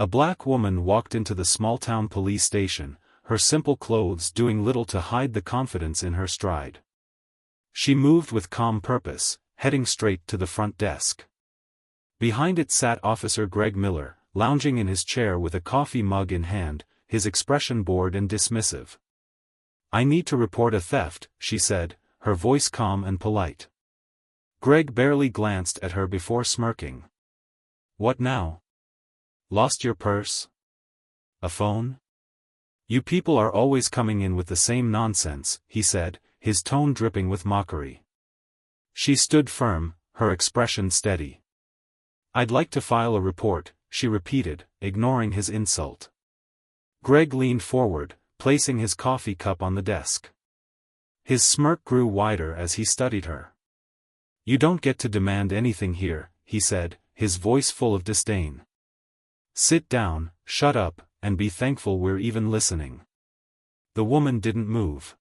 A black woman walked into the small-town police station, her simple clothes doing little to hide the confidence in her stride. She moved with calm purpose, heading straight to the front desk. Behind it sat Officer Greg Miller, lounging in his chair with a coffee mug in hand, his expression bored and dismissive. "I need to report a theft," she said, her voice calm and polite. Greg barely glanced at her before smirking. "What now? Lost your purse? A phone? You people are always coming in with the same nonsense," he said, his tone dripping with mockery. She stood firm, her expression steady. "I'd like to file a report," she repeated, ignoring his insult. Greg leaned forward, placing his coffee cup on the desk. His smirk grew wider as he studied her. "You don't get to demand anything here," he said, his voice full of disdain. "Sit down, shut up, and be thankful we're even listening." The woman didn't move.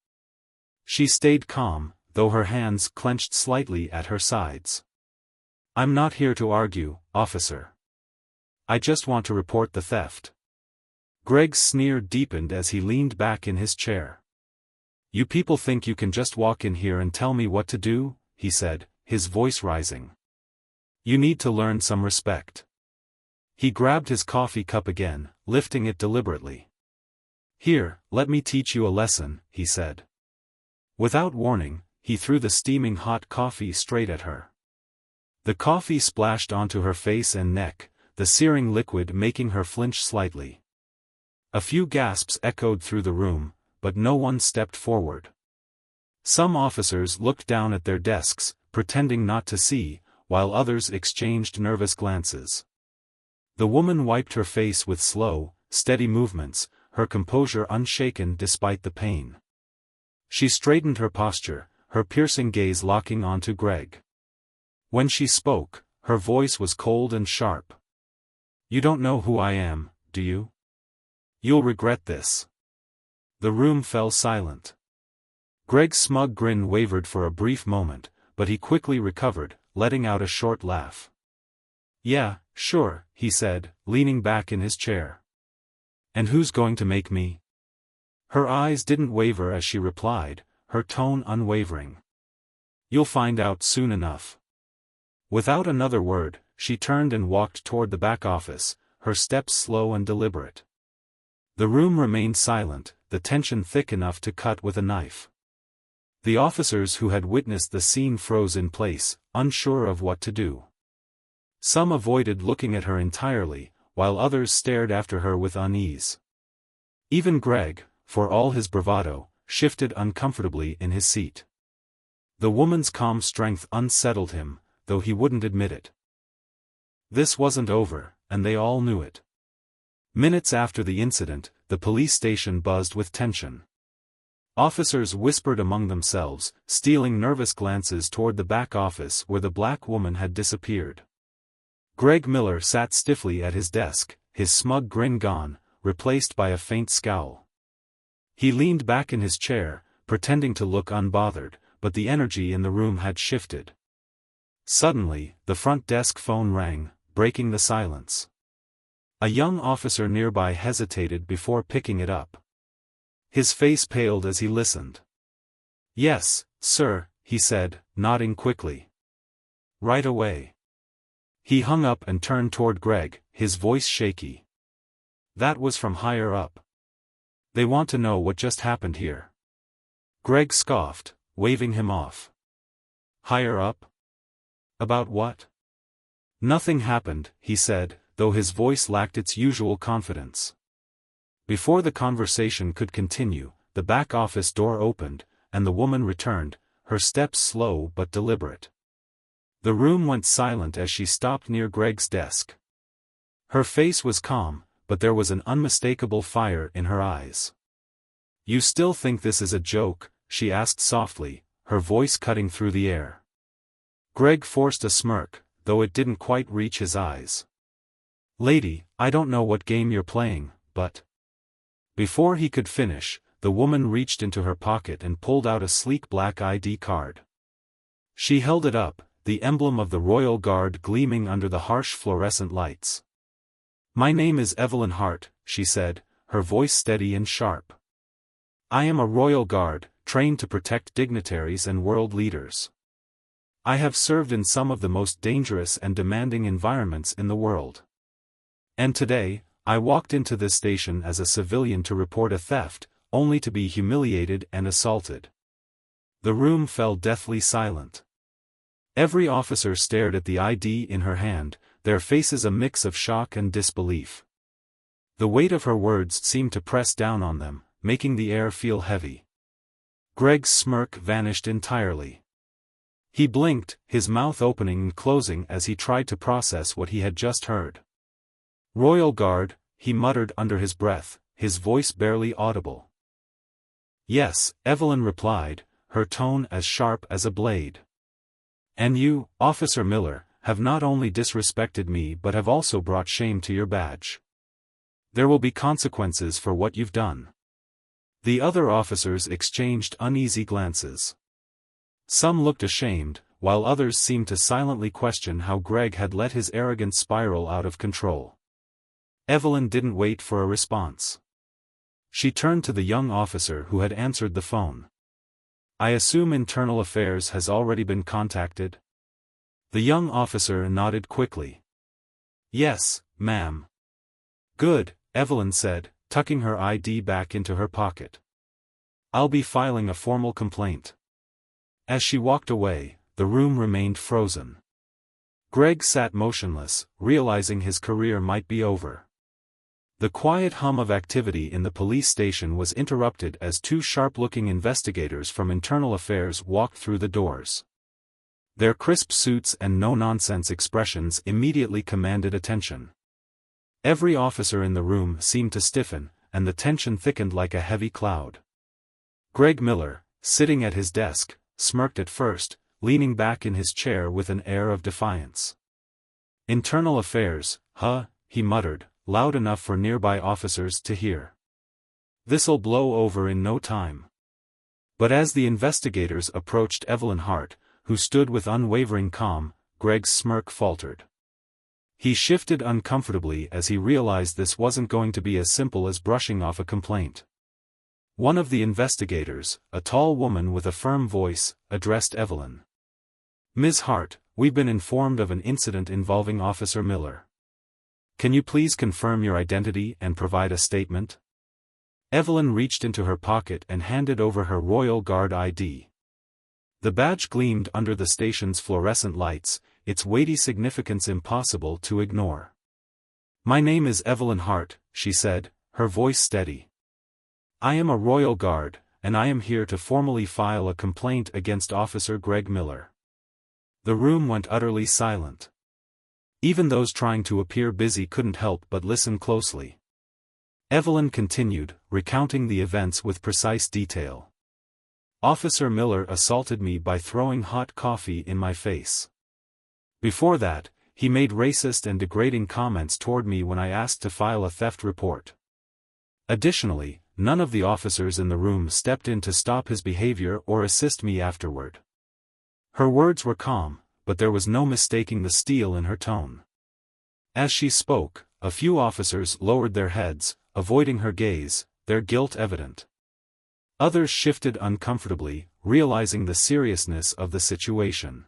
She stayed calm, though her hands clenched slightly at her sides. "I'm not here to argue, officer. I just want to report the theft." Greg's sneer deepened as he leaned back in his chair. "You people think you can just walk in here and tell me what to do?" he said, his voice rising. "You need to learn some respect." He grabbed his coffee cup again, lifting it deliberately. "Here, let me teach you a lesson," he said. Without warning, he threw the steaming hot coffee straight at her. The coffee splashed onto her face and neck, the searing liquid making her flinch slightly. A few gasps echoed through the room, but no one stepped forward. Some officers looked down at their desks, pretending not to see, while others exchanged nervous glances. The woman wiped her face with slow, steady movements, her composure unshaken despite the pain. She straightened her posture, her piercing gaze locking onto Greg. When she spoke, her voice was cold and sharp. "You don't know who I am, do you? You'll regret this." The room fell silent. Greg's smug grin wavered for a brief moment, but he quickly recovered, letting out a short laugh. "Yeah, sure," he said, leaning back in his chair. "And who's going to make me?" Her eyes didn't waver as she replied, her tone unwavering. "You'll find out soon enough." Without another word, she turned and walked toward the back office, her steps slow and deliberate. The room remained silent, the tension thick enough to cut with a knife. The officers who had witnessed the scene froze in place, unsure of what to do. Some avoided looking at her entirely, while others stared after her with unease. Even Greg, for all his bravado, shifted uncomfortably in his seat. The woman's calm strength unsettled him, though he wouldn't admit it. This wasn't over, and they all knew it. Minutes after the incident, the police station buzzed with tension. Officers whispered among themselves, stealing nervous glances toward the back office where the black woman had disappeared. Greg Miller sat stiffly at his desk, his smug grin gone, replaced by a faint scowl. He leaned back in his chair, pretending to look unbothered, but the energy in the room had shifted. Suddenly, the front desk phone rang, breaking the silence. A young officer nearby hesitated before picking it up. His face paled as he listened. "Yes, sir," he said, nodding quickly. "Right away." He hung up and turned toward Greg, his voice shaky. "That was from higher up. They want to know what just happened here." Greg scoffed, waving him off. "Higher up? About what?" "Nothing happened," he said, though his voice lacked its usual confidence. Before the conversation could continue, the back office door opened, and the woman returned, her steps slow but deliberate. The room went silent as she stopped near Greg's desk. Her face was calm, but there was an unmistakable fire in her eyes. "You still think this is a joke?" she asked softly, her voice cutting through the air. Greg forced a smirk, though it didn't quite reach his eyes. "Lady, I don't know what game you're playing, but—" Before he could finish, the woman reached into her pocket and pulled out a sleek black ID card. She held it up, the emblem of the Royal Guard gleaming under the harsh fluorescent lights. "My name is Evelyn Hart," she said, her voice steady and sharp. "I am a royal guard, trained to protect dignitaries and world leaders. I have served in some of the most dangerous and demanding environments in the world. And today, I walked into this station as a civilian to report a theft, only to be humiliated and assaulted." The room fell deathly silent. Every officer stared at the ID in her hand, their faces a mix of shock and disbelief. The weight of her words seemed to press down on them, making the air feel heavy. Greg's smirk vanished entirely. He blinked, his mouth opening and closing as he tried to process what he had just heard. "Royal Guard," he muttered under his breath, his voice barely audible. "Yes," Evelyn replied, her tone as sharp as a blade. "And you, Officer Miller, have not only disrespected me but have also brought shame to your badge. There will be consequences for what you've done." The other officers exchanged uneasy glances. Some looked ashamed, while others seemed to silently question how Greg had let his arrogance spiral out of control. Evelyn didn't wait for a response. She turned to the young officer who had answered the phone. "I assume Internal Affairs has already been contacted?" The young officer nodded quickly. "Yes, ma'am." "Good," Evelyn said, tucking her ID back into her pocket. "I'll be filing a formal complaint." As she walked away, the room remained frozen. Greg sat motionless, realizing his career might be over. The quiet hum of activity in the police station was interrupted as two sharp-looking investigators from Internal Affairs walked through the doors. Their crisp suits and no-nonsense expressions immediately commanded attention. Every officer in the room seemed to stiffen, and the tension thickened like a heavy cloud. Greg Miller, sitting at his desk, smirked at first, leaning back in his chair with an air of defiance. "Internal Affairs, huh?" he muttered, loud enough for nearby officers to hear. "This'll blow over in no time." But as the investigators approached Evelyn Hart, who stood with unwavering calm, Greg's smirk faltered. He shifted uncomfortably as he realized this wasn't going to be as simple as brushing off a complaint. One of the investigators, a tall woman with a firm voice, addressed Evelyn. "Ms. Hart, we've been informed of an incident involving Officer Miller. Can you please confirm your identity and provide a statement?" Evelyn reached into her pocket and handed over her Royal Guard ID. The badge gleamed under the station's fluorescent lights, its weighty significance impossible to ignore. "My name is Evelyn Hart," she said, her voice steady. "I am a Royal Guard, and I am here to formally file a complaint against Officer Greg Miller." The room went utterly silent. Even those trying to appear busy couldn't help but listen closely. Evelyn continued, recounting the events with precise detail. "Officer Miller assaulted me by throwing hot coffee in my face. Before that, he made racist and degrading comments toward me when I asked to file a theft report. Additionally, none of the officers in the room stepped in to stop his behavior or assist me afterward." Her words were calm, but there was no mistaking the steel in her tone. As she spoke, a few officers lowered their heads, avoiding her gaze, their guilt evident. Others shifted uncomfortably, realizing the seriousness of the situation.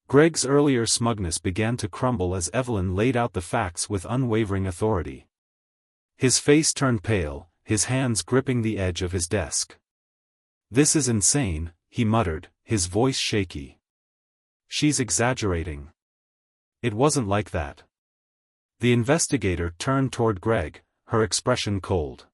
Greg's earlier smugness began to crumble as Evelyn laid out the facts with unwavering authority. His face turned pale, his hands gripping the edge of his desk. "This is insane," he muttered, his voice shaky. "She's exaggerating. It wasn't like that." The investigator turned toward Greg, her expression cold.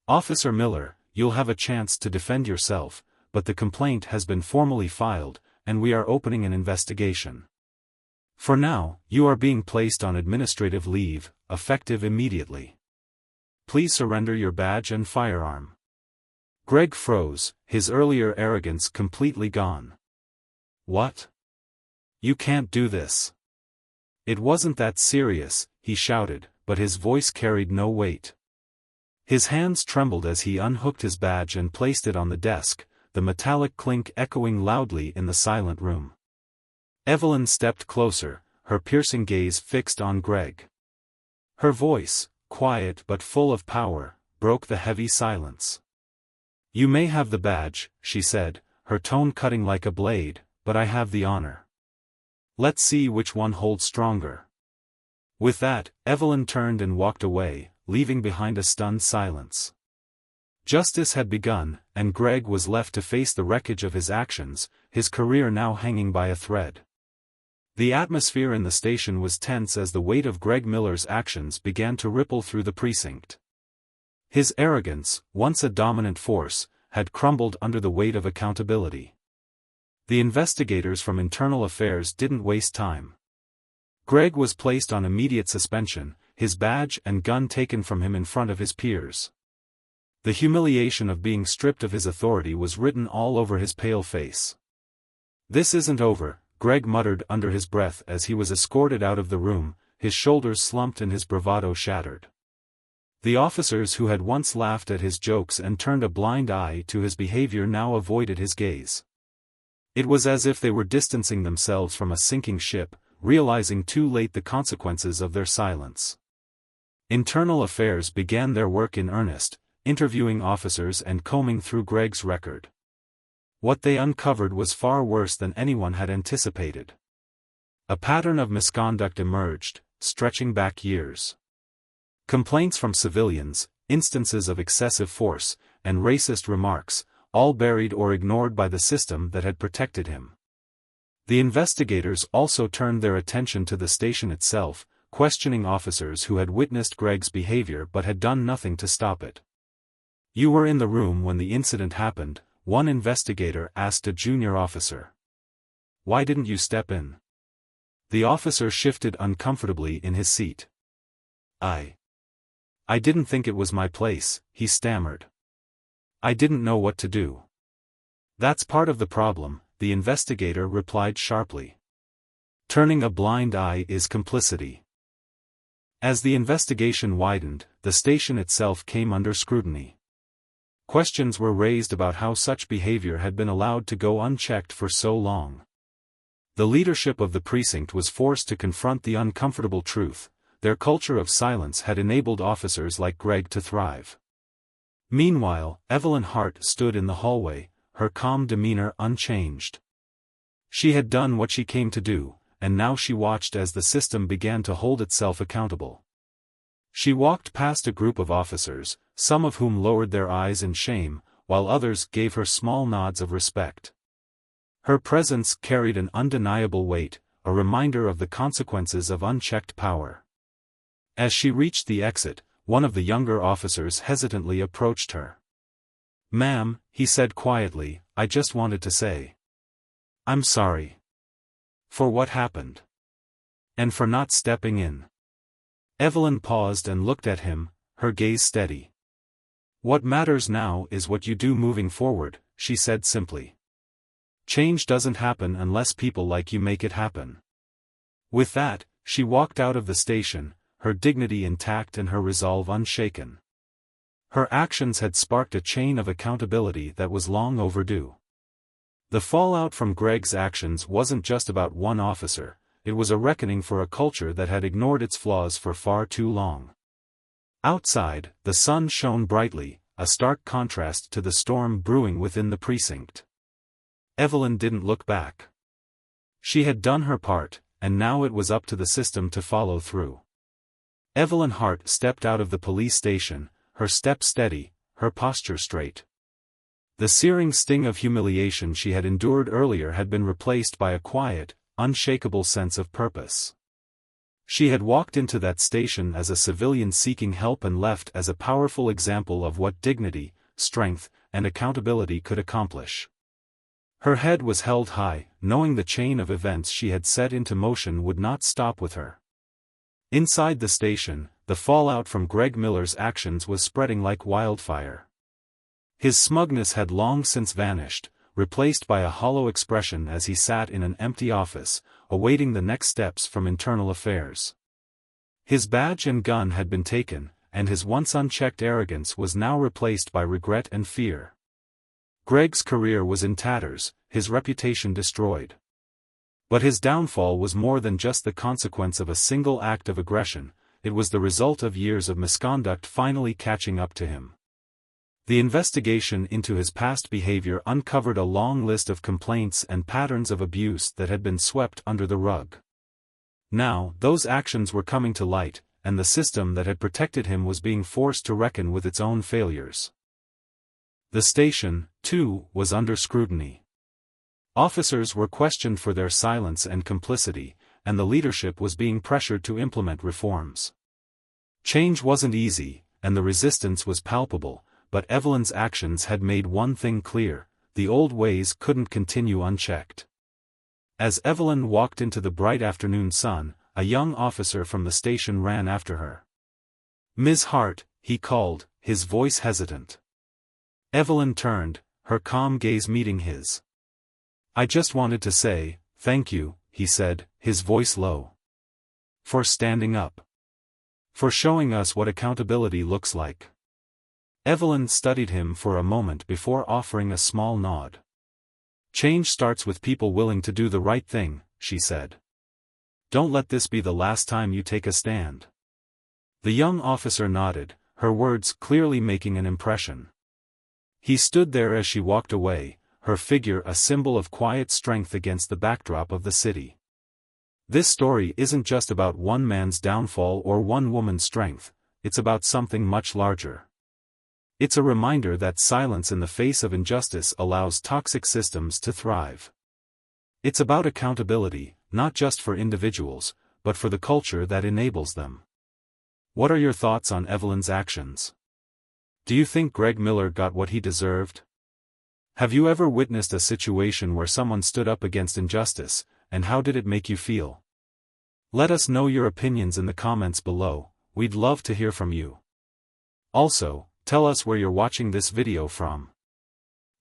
"Officer Miller, you'll have a chance to defend yourself, but the complaint has been formally filed, and we are opening an investigation. For now, you are being placed on administrative leave, effective immediately. Please surrender your badge and firearm." Greg froze, his earlier arrogance completely gone. "What? You can't do this." "It wasn't that serious," he shouted, but his voice carried no weight. His hands trembled as he unhooked his badge and placed it on the desk, the metallic clink echoing loudly in the silent room. Evelyn stepped closer, her piercing gaze fixed on Greg. Her voice, quiet but full of power, broke the heavy silence. "You may have the badge," she said, her tone cutting like a blade, "but I have the honor. Let's see which one holds stronger." With that, Evelyn turned and walked away, leaving behind a stunned silence. Justice had begun, and Greg was left to face the wreckage of his actions, his career now hanging by a thread. The atmosphere in the station was tense as the weight of Greg Miller's actions began to ripple through the precinct. His arrogance, once a dominant force, had crumbled under the weight of accountability. The investigators from Internal Affairs didn't waste time. Greg was placed on immediate suspension, his badge and gun taken from him in front of his peers. The humiliation of being stripped of his authority was written all over his pale face. "This isn't over," Greg muttered under his breath as he was escorted out of the room, his shoulders slumped and his bravado shattered. The officers who had once laughed at his jokes and turned a blind eye to his behavior now avoided his gaze. It was as if they were distancing themselves from a sinking ship, realizing too late the consequences of their silence. Internal Affairs began their work in earnest, interviewing officers and combing through Greg's record. What they uncovered was far worse than anyone had anticipated. A pattern of misconduct emerged, stretching back years. Complaints from civilians, instances of excessive force, and racist remarks, all buried or ignored by the system that had protected him. The investigators also turned their attention to the station itself, questioning officers who had witnessed Greg's behavior but had done nothing to stop it. "You were in the room when the incident happened," one investigator asked a junior officer. "Why didn't you step in?" The officer shifted uncomfortably in his seat. I didn't think it was my place," he stammered. "I didn't know what to do." "That's part of the problem," the investigator replied sharply. "Turning a blind eye is complicity." As the investigation widened, the station itself came under scrutiny. Questions were raised about how such behavior had been allowed to go unchecked for so long. The leadership of the precinct was forced to confront the uncomfortable truth: their culture of silence had enabled officers like Greg to thrive. Meanwhile, Evelyn Hart stood in the hallway, her calm demeanor unchanged. She had done what she came to do, and now she watched as the system began to hold itself accountable. She walked past a group of officers, some of whom lowered their eyes in shame, while others gave her small nods of respect. Her presence carried an undeniable weight, a reminder of the consequences of unchecked power. As she reached the exit, one of the younger officers hesitantly approached her. "Ma'am," he said quietly, "I just wanted to say, I'm sorry. For what happened. And for not stepping in." Evelyn paused and looked at him, her gaze steady. "What matters now is what you do moving forward," she said simply. "Change doesn't happen unless people like you make it happen." With that, she walked out of the station, her dignity intact and her resolve unshaken. Her actions had sparked a chain of accountability that was long overdue. The fallout from Greg's actions wasn't just about one officer, it was a reckoning for a culture that had ignored its flaws for far too long. Outside, the sun shone brightly, a stark contrast to the storm brewing within the precinct. Evelyn didn't look back. She had done her part, and now it was up to the system to follow through. Evelyn Hart stepped out of the police station, her step steady, her posture straight. The searing sting of humiliation she had endured earlier had been replaced by a quiet, unshakable sense of purpose. She had walked into that station as a civilian seeking help and left as a powerful example of what dignity, strength, and accountability could accomplish. Her head was held high, knowing the chain of events she had set into motion would not stop with her. Inside the station, the fallout from Greg Miller's actions was spreading like wildfire. His smugness had long since vanished, replaced by a hollow expression as he sat in an empty office, awaiting the next steps from Internal Affairs. His badge and gun had been taken, and his once unchecked arrogance was now replaced by regret and fear. Greg's career was in tatters, his reputation destroyed. But his downfall was more than just the consequence of a single act of aggression, it was the result of years of misconduct finally catching up to him. The investigation into his past behavior uncovered a long list of complaints and patterns of abuse that had been swept under the rug. Now, those actions were coming to light, and the system that had protected him was being forced to reckon with its own failures. The station, too, was under scrutiny. Officers were questioned for their silence and complicity, and the leadership was being pressured to implement reforms. Change wasn't easy, and the resistance was palpable, but Evelyn's actions had made one thing clear: the old ways couldn't continue unchecked. As Evelyn walked into the bright afternoon sun, a young officer from the station ran after her. "Ms. Hart," he called, his voice hesitant. Evelyn turned, her calm gaze meeting his. "I just wanted to say, thank you," he said, his voice low. "For standing up. For showing us what accountability looks like." Evelyn studied him for a moment before offering a small nod. "Change starts with people willing to do the right thing," she said. "Don't let this be the last time you take a stand." The young officer nodded, her words clearly making an impression. He stood there as she walked away, her figure a symbol of quiet strength against the backdrop of the city. This story isn't just about one man's downfall or one woman's strength, it's about something much larger. It's a reminder that silence in the face of injustice allows toxic systems to thrive. It's about accountability, not just for individuals, but for the culture that enables them. What are your thoughts on Evelyn's actions? Do you think Greg Miller got what he deserved? Have you ever witnessed a situation where someone stood up against injustice, and how did it make you feel? Let us know your opinions in the comments below, we'd love to hear from you. Also, tell us where you're watching this video from.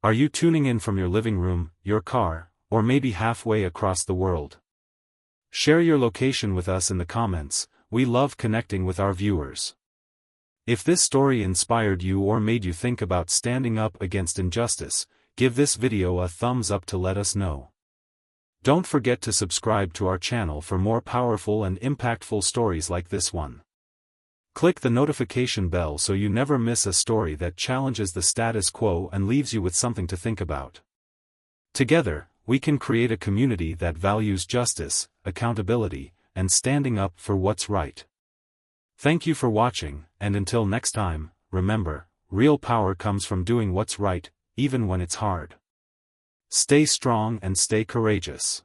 Are you tuning in from your living room, your car, or maybe halfway across the world? Share your location with us in the comments, we love connecting with our viewers. If this story inspired you or made you think about standing up against injustice, give this video a thumbs up to let us know. Don't forget to subscribe to our channel for more powerful and impactful stories like this one. Click the notification bell so you never miss a story that challenges the status quo and leaves you with something to think about. Together, we can create a community that values justice, accountability, and standing up for what's right. Thank you for watching, and until next time, remember, real power comes from doing what's right, even when it's hard. Stay strong and stay courageous.